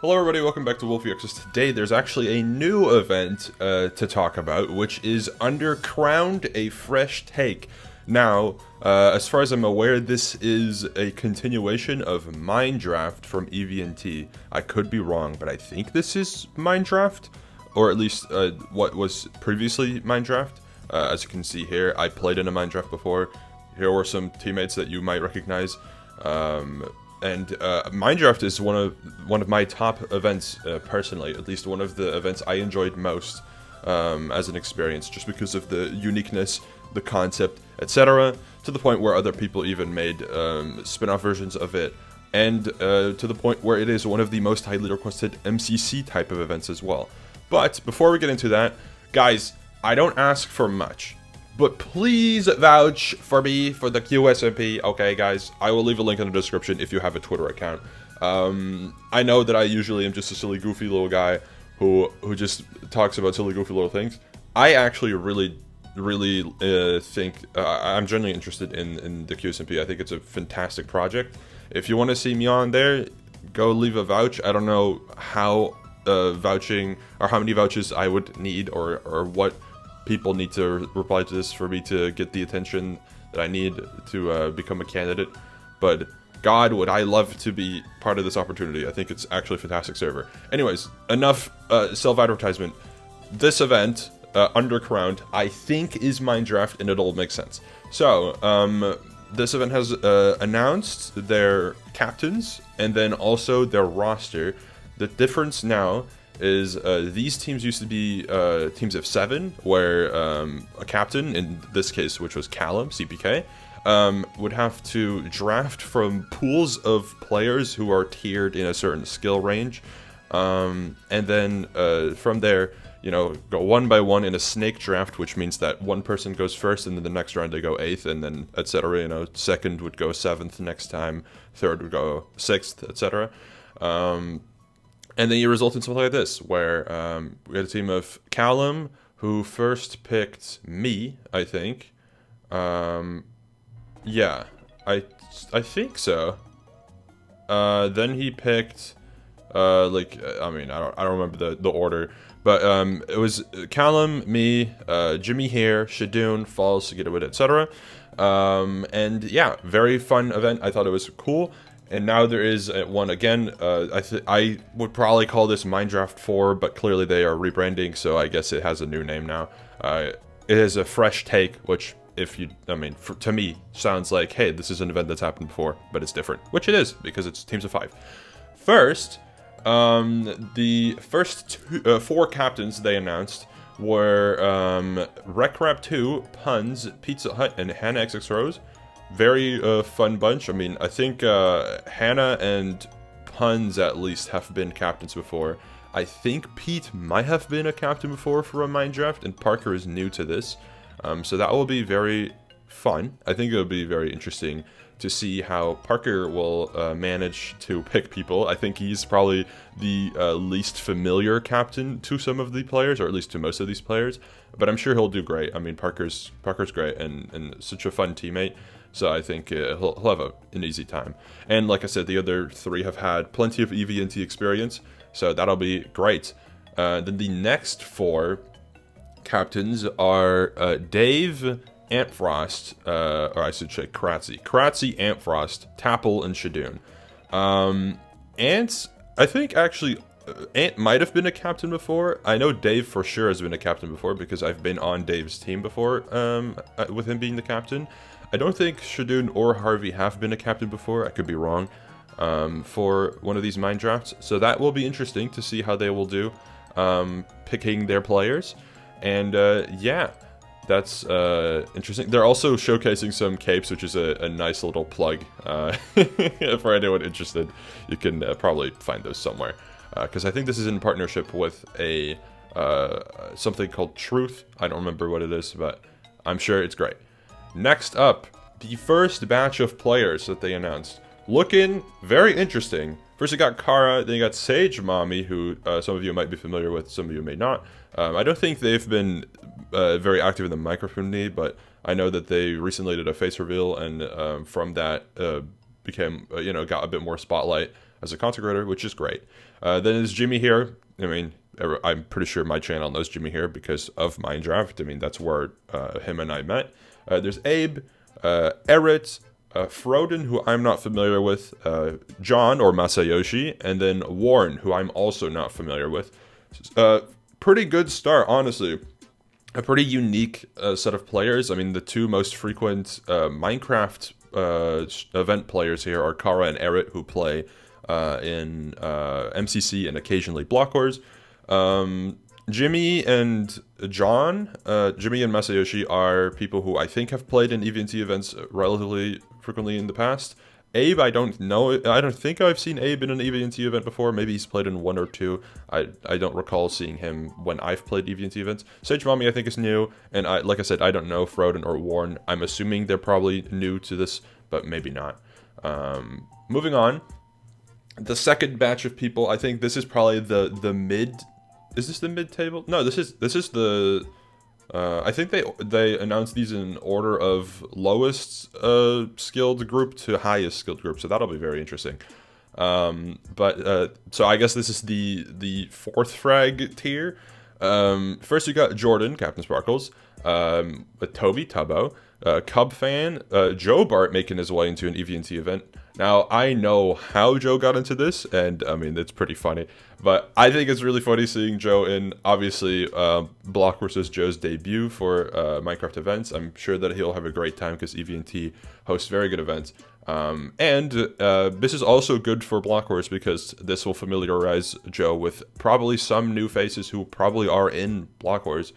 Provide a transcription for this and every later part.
Hello everybody, welcome back to Wolfeei. Today there's actually a new event to talk about, which is Undercrowned, a fresh take. Now, as far as I'm aware, this is a continuation of MineDraft from EVNT. I could be wrong, but I think this is MineDraft, or at least what was previously MineDraft. As you can see here, I played in a MineDraft before. Here were some teammates that you might recognize. And MineDraft is one of my top events personally, at least one of the events I enjoyed most as an experience, just because of the uniqueness, the concept, etc. To the point where other people even made spin-off versions of it, and to the point where it is one of the most highly requested MCC type of events as well. But before we get into that, guys, I don't ask for much. But please vouch for me for the QSMP, okay guys? I will leave a link in the description if you have a Twitter account. I know that I usually am just a silly, goofy little guy who just talks about silly, goofy little things. I actually really think I'm genuinely interested in the QSMP. I think it's a fantastic project. If you want to see me on there, go leave a vouch. I don't know how vouching or how many vouches I would need or what people need to reply to this for me to get the attention that I need to become a candidate. But God, would I love to be part of this opportunity. I think it's actually a fantastic server. Anyways, enough self-advertisement. This event, Undercrowned, I think is MineDraft, and it'll make sense. So, this event has announced their captains and then also their roster. The difference now is these teams used to be teams of 7, where a captain, in this case, which was Callum, CPK, would have to draft from pools of players who are tiered in a certain skill range, and then from there, you know, go one by one in a snake draft, which means that one person goes first, and then the next round they go 8th, and then etc. You know, second would go 7th next time, third would go 6th, etc. And then you result in something like this, where we had a team of Callum, who first picked me, I think. Yeah, I think so. Then he picked, I don't remember the order, but it was Callum, me, Jimmy here, Shadoon, Falls, Gitawit, etc. And yeah, very fun event. I thought it was cool. And now there is one again. I would probably call this MineDraft 4, but clearly they are rebranding, so I guess it has a new name now. It is a fresh take, which, to me, sounds like, hey, this is an event that's happened before, but it's different. Which it is, because it's teams of 5. First, the first 4 captains they announced were RecRap2, Puns, Pizza Hut, and Hannah XX Rose. Very fun bunch. I mean, I think Hannah and Puns at least have been captains before. I think Pete might have been a captain before for a MineDraft, and Parker is new to this. So that will be very fun. I think it'll be very interesting to see how Parker will manage to pick people. I think he's probably the least familiar captain to some of the players, or at least to most of these players. But I'm sure he'll do great. I mean, Parker's great and such a fun teammate. So I think he'll have an easy time. And like I said, the other 3 have had plenty of EVNT experience, so that'll be great. Then the next 4 captains are Dave, Antfrost, or I should say Kratzy, Antfrost, Tapple, and Shadoon. Ant, I think actually, Ant might have been a captain before. I know Dave for sure has been a captain before because I've been on Dave's team before, with him being the captain. I don't think Shadoon or Harvey have been a captain before. I could be wrong, for one of these MineDrafts. So that will be interesting to see how they will do, picking their players. And yeah, that's interesting. They're also showcasing some capes, which is a nice little plug. For anyone interested, you can probably find those somewhere. Because I think this is in partnership with a something called Truth. I don't remember what it is, but I'm sure it's great. Next up, the first batch of players that they announced. Looking very interesting. First you got Kara, then you got Sage Mommy, who some of you might be familiar with, some of you may not. I don't think they've been very active in the Minecraft community, but I know that they recently did a face reveal, and from that became, got a bit more spotlight as a content creator, which is great. Then there's Jimmy here. I mean, I'm pretty sure my channel knows Jimmy here because of MineDraft. I mean, that's where him and I met. There's Abe, Erit, Froden, who I'm not familiar with, John or Masayoshi, and then Warren, who I'm also not familiar with. Pretty good start, honestly. A pretty unique set of players. I mean, the two most frequent Minecraft event players here are Kara and Erit, who play in MCC and occasionally Block Wars. Jimmy and John, Jimmy and Masayoshi are people who I think have played in EVNT events relatively frequently in the past. Abe, I don't know. I don't think I've seen Abe in an EVNT event before. Maybe he's played in one or two. I don't recall seeing him when I've played EVNT events. Sage Mommy, I think, is new. And like I said, I don't know Froden or Warren. I'm assuming they're probably new to this, but maybe not. Moving on. The second batch of people, I think this is probably the mid... Is this the mid table? No, this is the... I think they announced these in order of lowest skilled group to highest skilled group, so that'll be very interesting. So I guess this is the fourth frag tier. First you got Jordan, Captain Sparkles, Toby, Tubbo, Cub Fan, Joe Bart making his way into an EVNT event. Now, I know how Joe got into this, and I mean, it's pretty funny, but I think it's really funny seeing Joe in, obviously, Block vs. Joe's debut for Minecraft events. I'm sure that he'll have a great time because EVNT hosts very good events. And this is also good for Block Wars because this will familiarize Joe with probably some new faces who probably are in Block Wars.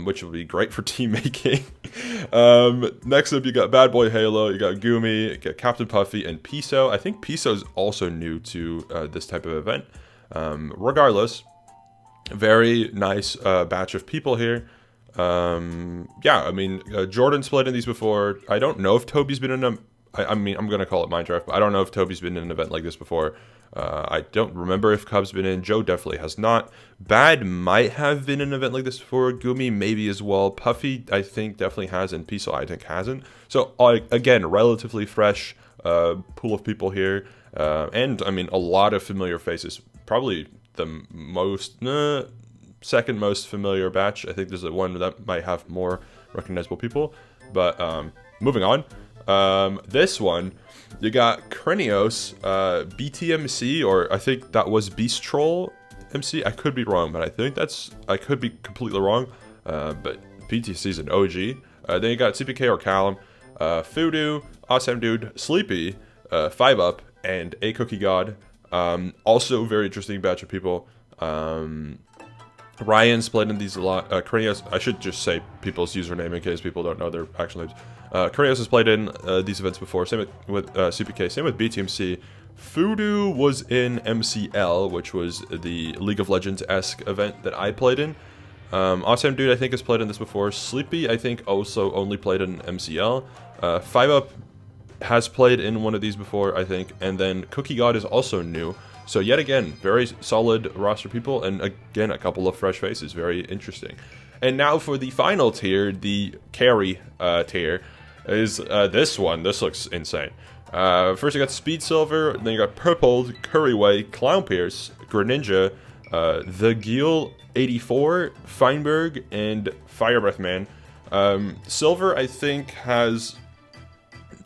Which will be great for team making. Next up, you got Bad Boy Halo, you got Gumi, you got Captain Puffy, and Piso. I think Piso's also new to this type of event. Regardless, very nice batch of people here. Yeah, I mean, Jordan's played in these before. I don't know if Toby's been in I mean, I'm going to call it MineDraft, but I don't know if Toby's been in an event like this before. I don't remember if Cub's been in. Joe definitely has not. Bad might have been in an event like this before. Gumi maybe as well. Puffy, I think, definitely has, and Piso, I think, hasn't. So, again, relatively fresh pool of people here. And, I mean, a lot of familiar faces. Probably the most... second most familiar batch. I think there's one that might have more recognizable people. But, moving on. This one, you got Krenios, BTMC, or I think that was Beast Troll MC. I could be wrong, but I could be completely wrong. But BTC's an OG. Then you got CPK or Callum, Fudu, Awesome Dude, Sleepy, 5UP, and A Cookie God. Also very interesting batch of people. Ryan's played in these a lot. Krenios, I should just say people's username in case people don't know their actual names. Krenios has played in these events before. Same with CPK. Same with BTMC. Fudu was in MCL, which was the League of Legends-esque event that I played in. Awesome Dude, I think, has played in this before. Sleepy, I think, also only played in MCL. 5UP has played in one of these before, I think. And then Cookie God is also new. So yet again, very solid roster people, and again, a couple of fresh faces. Very interesting. And now for the final tier, the carry tier, is this one. This looks insane. First you got Speed Silver, then you got Purple, Curryway, Clown Pierce, Greninja, The Geel 84, Feinberg, and Fire Breath Man. Silver, I think, has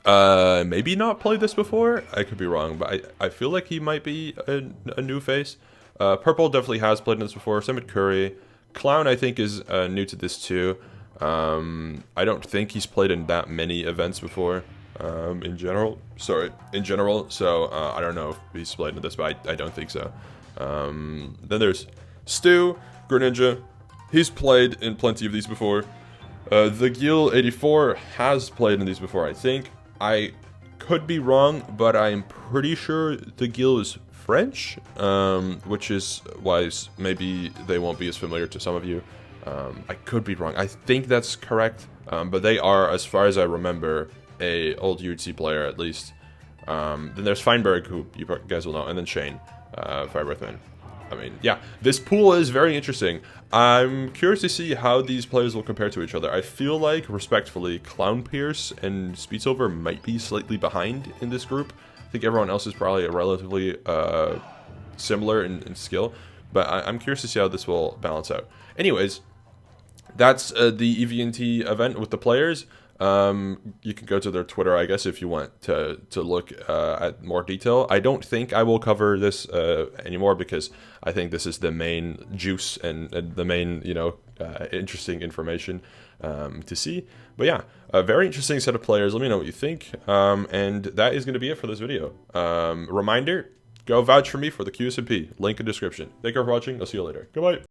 maybe not played this before. I could be wrong, but I feel like he might be a new face. Purple definitely has played in this before. Same with Curry. Clown, I think, is new to this too. I don't think he's played in that many events before. In general, so I don't know if he's played in this, but I don't think so. Then there's Stu, Greninja. He's played in plenty of these before. The Geel 84 has played in these before, I think. I could be wrong, but I'm pretty sure the Geel is French, which is why maybe they won't be as familiar to some of you. I could be wrong. I think that's correct, but they are, as far as I remember, a old UHC player at least. Then there's Feinberg, who you guys will know, and then Shane, Fire Breath Man. I mean, yeah, this pool is very interesting. I'm curious to see how these players will compare to each other. I feel like, respectfully, Clown Pierce and Speed Silver might be slightly behind in this group. I think everyone else is probably relatively similar in skill, but I'm curious to see how this will balance out. Anyways, that's the EVNT event with the players. You can go to their Twitter, I guess, if you want to look at more detail. I don't think I will cover this anymore because I think this is the main juice and the main, interesting information to see. But yeah, a very interesting set of players. Let me know what you think. And that is going to be it for this video. Reminder, go vouch for me for the QSMP. Link in description. Thank you for watching. I'll see you later. Goodbye.